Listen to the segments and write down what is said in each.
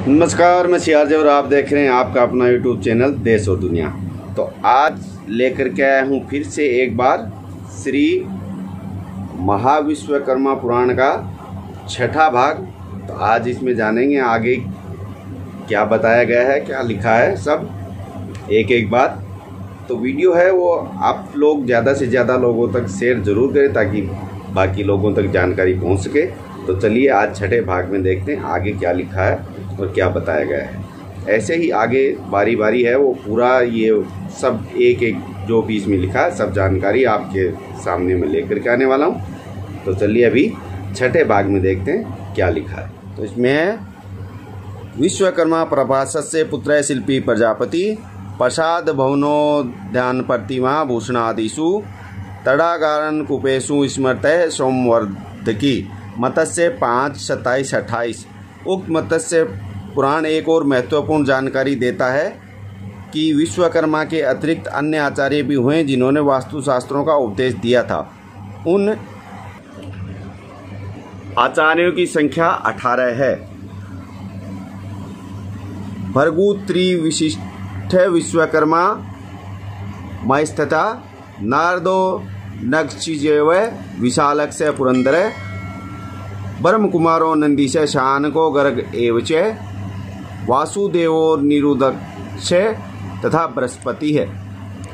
नमस्कार, मैं सियाज और आप देख रहे हैं आपका अपना यूट्यूब चैनल देश और दुनिया। तो आज लेकर के आया हूँ फिर से एक बार श्री महाविश्वकर्मा पुराण का छठा भाग। तो आज इसमें जानेंगे आगे क्या बताया गया है, क्या लिखा है, सब एक एक बात। तो वीडियो है वो आप लोग ज़्यादा से ज़्यादा लोगों तक शेयर ज़रूर करें ताकि बाकी लोगों तक जानकारी पहुँच सके। तो चलिए आज छठे भाग में देखते हैं आगे क्या लिखा है और क्या बताया गया है। ऐसे ही आगे बारी बारी है वो पूरा ये सब एक एक जो भी इसमें लिखा है सब जानकारी आपके सामने में लेकर के आने वाला हूँ। तो चलिए अभी छठे भाग में देखते हैं क्या लिखा है। तो इसमें है विश्वकर्मा प्रभासस्य पुत्र शिल्पी प्रजापति प्रसाद भवनोद्यान प्रतिमा भूषणादिषु तड़ागारन कुपेशु स्मृतः सोमवर्धकी मत्स्य 5, 27, 28। उक्त मत्स्य पुराण एक और महत्वपूर्ण जानकारी देता है कि विश्वकर्मा के अतिरिक्त अन्य आचार्य भी हुए जिन्होंने वास्तुशास्त्रों का उपदेश दिया था। उन आचार्यों की संख्या 18 है। भृगु त्रिविशिष्ट विश्वकर्मा महेस्तथा नारदो नक्षिजेव विशालक्ष्य पुरंदर ब्रह्म कुमारो नंदीश शानको गर्ग एवच वासुदेवो निरुदक्ष तथा बृहस्पति है।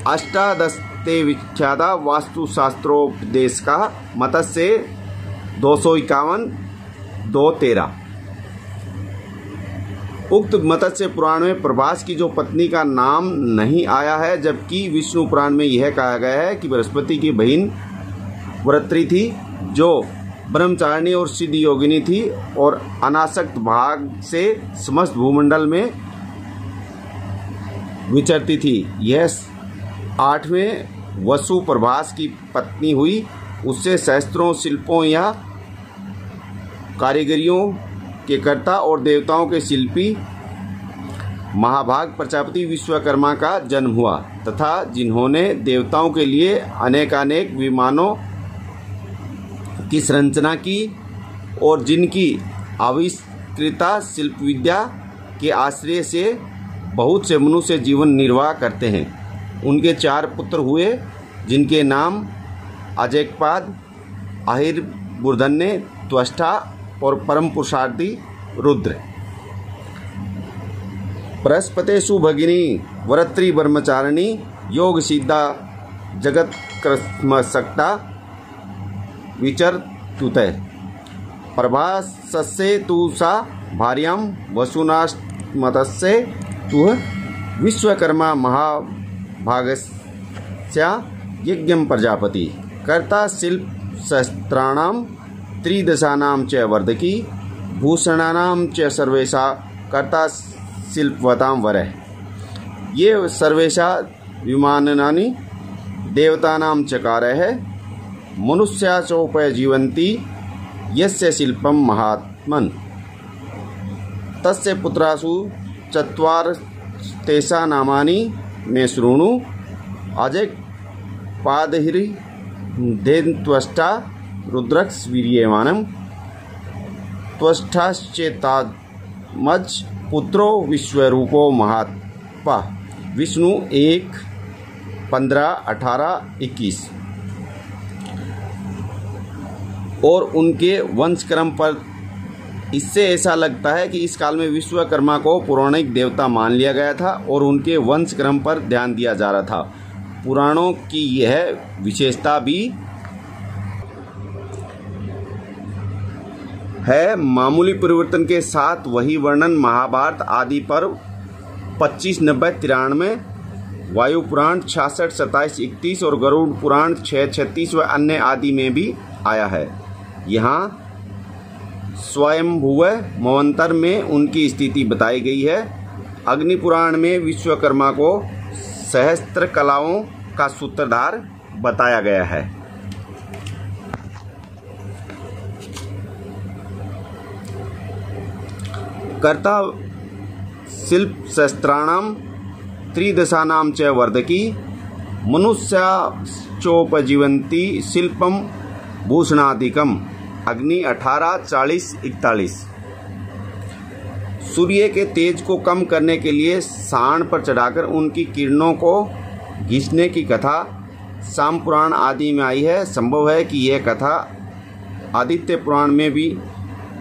अष्टादशते विख्याता वास्तुशास्त्रोपदेश का मत्स्य 251, 213। उक्त मत्स्य पुराण में प्रभास की जो पत्नी का नाम नहीं आया है, जबकि विष्णु पुराण में यह कहा गया है कि बृहस्पति की बहन वृत्री थी जो ब्रह्मचारिणी और सिद्ध योगिनी थी और अनासक्त भाग से समस्त भूमंडल में विचरती थी। यह 8वें वसु प्रभास की पत्नी हुई। उससे सहस्त्रों शिल्पों या कारीगरियों के कर्ता और देवताओं के शिल्पी महाभाग प्रजापति विश्वकर्मा का जन्म हुआ तथा जिन्होंने देवताओं के लिए अनेकानेक विमानों की संरचना की और जिनकी आविष्कृता शिल्प विद्या के आश्रय से बहुत से मनुष्य जीवन निर्वाह करते हैं। उनके 4 पुत्र हुए जिनके नाम अजयपाद, अहिर्बुर्धन्य, त्वष्टा और परम पुरुषार्थी रुद्र। बृहस्पतेषु भगिनी वरत्री ब्रह्मचारिणी योग सिद्धा जगत क्रमशक्ता विचरतुते प्रभासस्य तु सा भार्यां वसुनामतस्य तुः विश्वकर्मा महाभागस्य यज्ञं प्रजापति कर्ता शिल्प शस्त्राणां त्रिदशानां च वर्धकी भूषणानां च सर्वेषा कर्ता शिल्पवतां वरः। ये सर्वेषा विमानानि देवतानां चकारः मनुष्या चोपजीवन्ति यस्य शिल्पं महात्मन् तस्य पुत्रासु 4 तेषां नामानि मे शृणु अजयपादहिर्देन्त्वष्टा रुद्रक्ष वीर्यमानं त्वष्टाश्चेतामज पुत्रो विश्वरूपो महात्मा विष्णु 1, 15, 18, 21। और उनके वंशक्रम पर इससे ऐसा लगता है कि इस काल में विश्वकर्मा को पौराणिक देवता मान लिया गया था और उनके वंशक्रम पर ध्यान दिया जा रहा था। पुराणों की यह विशेषता भी है। मामूली परिवर्तन के साथ वही वर्णन महाभारत आदि पर 25, 90, 93, वायु पुराण 66, 27, 31 और गरुड़ पुराण 6, 36 व अन्य आदि में भी आया है। यहाँ स्वयंभुव मवंतर में उनकी स्थिति बताई गई है। अग्नि पुराण में विश्वकर्मा को सहस्त्र कलाओं का सूत्रधार बताया गया है। कर्ता शिल्प शस्त्राणां त्रिदशानां च वर्धकी मनुष्या चोपजीवन्ति शिल्पम भूषणादिकम। अग्नि 18, 40, 41। सूर्य के तेज को कम करने के लिए सांड पर चढ़ाकर उनकी किरणों को घिसने की कथा शाम पुराण आदि में आई है। संभव है कि यह कथा आदित्य पुराण में भी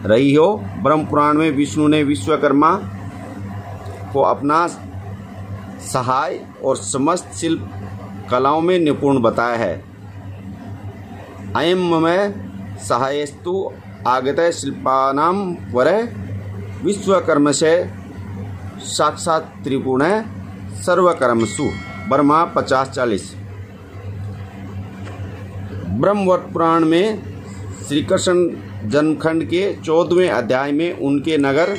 रही हो। ब्रह्म पुराण में विष्णु ने विश्वकर्मा को अपना सहाय और समस्त शिल्प कलाओं में निपुण बताया है। अयम में सहायस्तु आगतः शिल्पानां वरः विश्वकर्मस्य साक्षात् त्रिपुणः सर्वकर्मसु। ब्रह्मा 50:40। ब्रह्मवट पुराण में श्री कृष्ण जन्मखंड के 14वें अध्याय में उनके नगर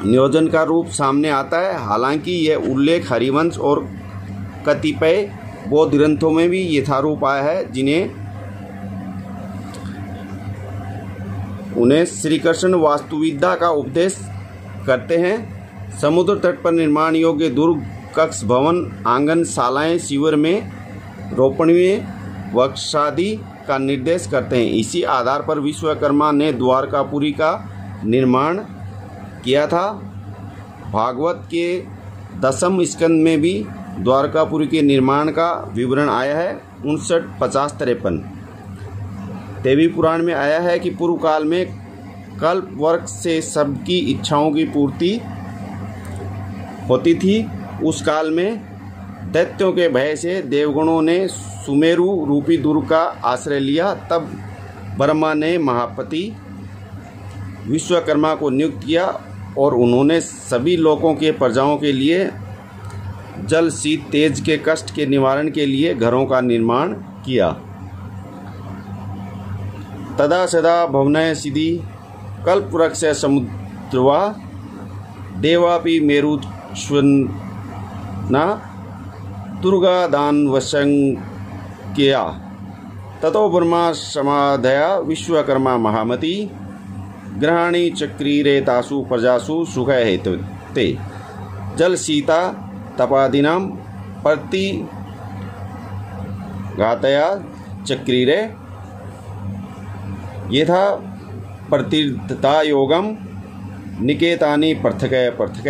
नियोजन का रूप सामने आता है। हालांकि यह उल्लेख हरिवंश और कतिपय बौद्ध ग्रंथों में भी यथारूप आया है, उन्हें श्री कृष्ण वास्तुविद्या का उपदेश करते हैं। समुद्र तट पर निर्माण योग्य दुर्ग, कक्ष, भवन, आंगन, शालाएं, शिविर में रोपणीय वृक्षादि का निर्देश करते हैं। इसी आधार पर विश्वकर्मा ने द्वारकापुरी का निर्माण किया था। भागवत के 10वें स्कंद में भी द्वारकापुरी के निर्माण का विवरण आया है। 59-50-53। देवी पुराण में आया है कि पूर्व काल में कल्प वृक्ष से सबकी इच्छाओं की पूर्ति होती थी। उस काल में दैत्यों के भय से देवगणों ने सुमेरु रूपी दुर्ग का आश्रय लिया। तब ब्रह्मा ने महापति विश्वकर्मा को नियुक्त किया और उन्होंने सभी लोगों के प्रजाओं के लिए जल, शीत, तेज के कष्ट के निवारण के लिए घरों का निर्माण किया। तदा सदा भवनय सिद्धि कल्पवृक्ष समुद्रवा देवापि मेरुश्वना दुर्गा दान वशंक्या ततो ब्रह्मा समाधया विश्वकर्मा महामति ग्रहाणि चक्रीरे तासु प्रजासु सुख हेतु ते जल सीता तपादीनां प्रति घातया चक्रीरे यथा प्रतिर्था योगम निकेतानि पृथक पृथक।